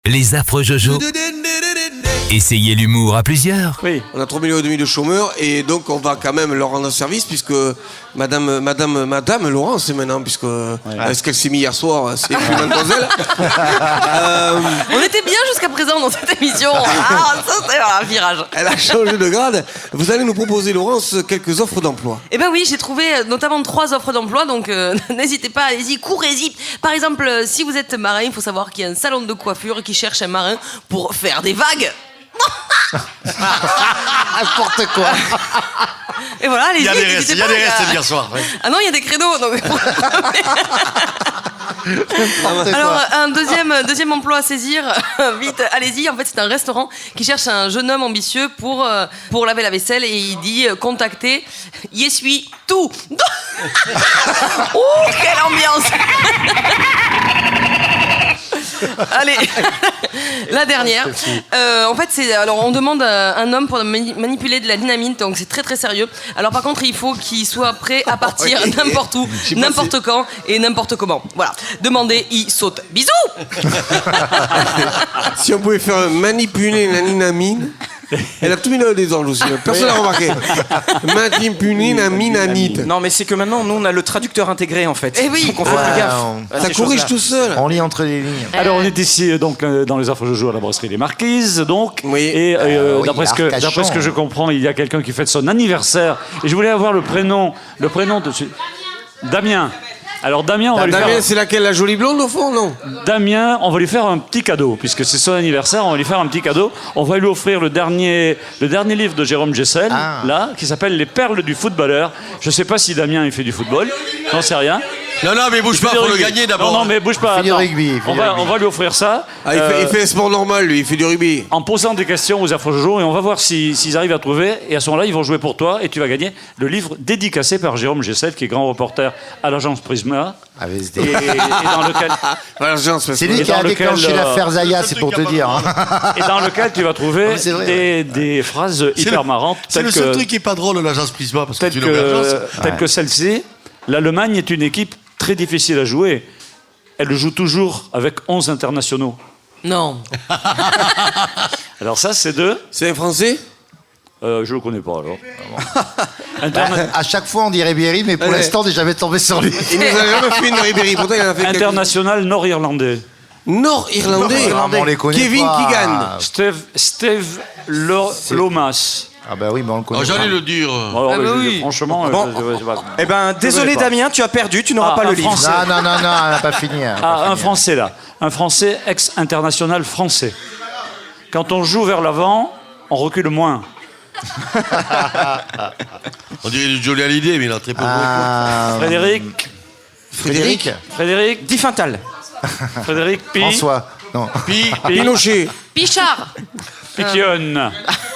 Les affreux Jojo. Essayez l'humour à plusieurs. Oui. On a 3,5 millions de chômeurs et donc on va quand même leur rendre service puisque Madame Laurence c'est maintenant puisque ce qu'elle s'est mis hier soir c'est plus mademoiselle. On était bien jusqu'à présent dans cette émission. Ah, ça c'est un virage. Elle a changé de grade. Vous allez nous proposer, Laurence, quelques offres d'emploi. Eh ben oui, j'ai trouvé notamment 3 offres d'emploi, donc n'hésitez pas, allez-y, courez-y. Par exemple, si vous êtes marin, il faut savoir qu'il y a un salon de coiffure qui cherche un marin pour faire des vagues. N'importe quoi. Et voilà, allez-y. Il y a des restes hier soir. Ouais. Ah non, il y a des créneaux. Donc... Alors, un deuxième emploi à saisir, vite, allez-y. En fait, c'est un restaurant qui cherche un jeune homme ambitieux pour laver la vaisselle et il dit contactez, y suis tout. Oh, quelle ambiance. Allez, la dernière. En fait, on demande à un homme pour manipuler de la dynamite, donc c'est très très sérieux. Alors par contre, il faut qu'il soit prêt à partir n'importe où, n'importe quand et n'importe comment. Voilà. Demandez, il saute. Bisous. Si on pouvait faire manipuler la dynamite. Elle a tout mis dans des anges aussi. Personne n'a remarqué. Manipuler la minamite. Non, mais c'est que maintenant, nous, on a le traducteur intégré, en fait. Eh oui. Donc on fait plus gaffe. Ça corrige tout seul. On lit entre les lignes. Alors on est ici donc dans les affreux Jojo à la brasserie Les Marquises donc Oui. et oui, d'après ce que je comprends il y a quelqu'un qui fête son anniversaire et je voulais avoir le prénom de Damien. Alors Damien, Damien, c'est laquelle, la jolie blonde au fond, non? Damien, on va lui faire un petit cadeau puisque c'est son anniversaire. On va lui faire un petit cadeau. On va lui offrir le dernier livre de Jérôme Gessel, là, qui s'appelle Les perles du footballeur. Je sais pas si Damien il fait du football, j'en sais rien. Non, mais bouge pas, faut le gagner d'abord. Non, mais bouge pas. Il fait du rugby. On va lui offrir ça. Il fait un sport normal, lui, il fait du rugby. En posant des questions aux affreux Jojo et on va voir s'ils arrivent à trouver. Et à ce moment-là, ils vont jouer pour toi et tu vas gagner le livre dédicacé par Jérôme Gessel, qui est grand reporter à l'agence Prisma. AVSD. Et dans lequel. C'est lui qui a déclenché l'affaire Zaya, c'est pour te dire. Et dans lequel tu vas trouver c'est vrai, des phrases hyper marrantes. C'est le seul truc qui est pas drôle de l'agence Prisma parce que tu telle que celle-ci. L'Allemagne est une équipe très difficile à jouer. Elle joue toujours avec 11 internationaux. Non. Alors ça, c'est C'est un Français? je le connais pas alors. À chaque fois, on dit Ribéry, mais pour l'instant, on n'est jamais tombé sur lui. Il nous a jamais fait une Ribéry, pourtant il en a fait International nord-irlandais. Nord-irlandais. On les connaît Kevin pas. Keegan. Steve Lomas. Ah bah oui, mais on le connaît. J'allais pas. le dire. Alors, franchement, c'est pas... Eh ben, désolé pas. Damien, tu as perdu, tu n'auras pas le livre. Français. Non, on n'a pas fini. Un Français là. Un Français ex-international français. Quand on joue vers l'avant, on recule moins. On dirait du Johnny Hallyday, mais il a très peu de Frédéric Diffintal. Frédéric François. Non. Pinochet. Pichard. Piquion.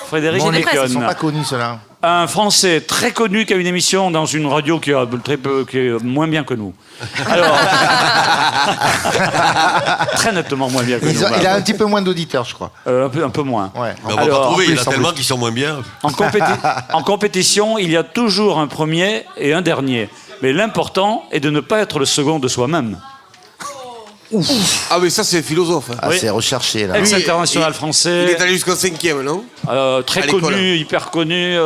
Frédéric Bon, les Ils sont Piquion. pas connus, ceux-là. Un Français très connu qui a une émission dans une radio qui est moins bien que nous. Alors, très nettement moins bien que nous. Il a un petit peu moins d'auditeurs, je crois. Un peu moins. Ouais. Mais on va Alors, pas trouver, il y en a en plus, tellement qui sont moins bien. En compétition, il y a toujours un premier et un dernier. Mais l'important est de ne pas être le second de soi-même. Ah mais ça c'est philosophe. Ah, Oui. c'est recherché, là. Ex-international Il français. est allé jusqu'au 5e, non? Très À l'école. connu, hyper connu,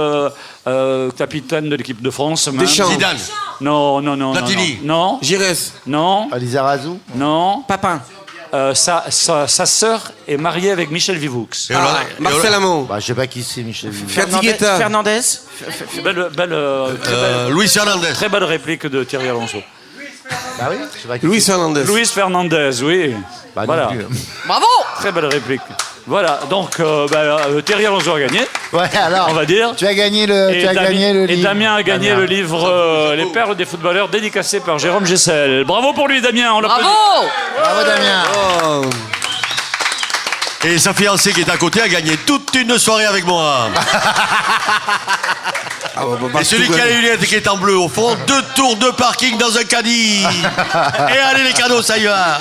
capitaine de l'équipe de France. Même. Deschamps. Zidane. Non. Platini. Non. Giresse. Non. Lizarazu. Non. Papin. Sa sœur est mariée avec Michel Vivoux. Et on l'a- Marcel Amont. Bah, je sais pas qui c'est, Michel. Fatigueta. Fernandez. Luis Hernandez. Très belle réplique de Thierry Alonso. Bah oui, je sais pas qui Luis c'est. Fernandez. Luis Fernandez, oui. Bah, non Voilà. plus. Bravo. Très belle réplique. Voilà, donc Thierry Alonso a gagné, Ouais, alors. on va dire. Tu as gagné le livre. Et Damien a gagné le livre Les perles des footballeurs dédicacé par Jérôme Gessel. Bravo pour lui, Damien. On l'applaudit. Bravo. Bravo, Damien. Oh. Et sa fiancée qui est à côté a gagné toute une soirée avec moi. Ah, bah, Et celui qui a les lunettes et qui est en bleu au fond, 2 tours de parking dans un caddie. Et allez les cadeaux, ça y va.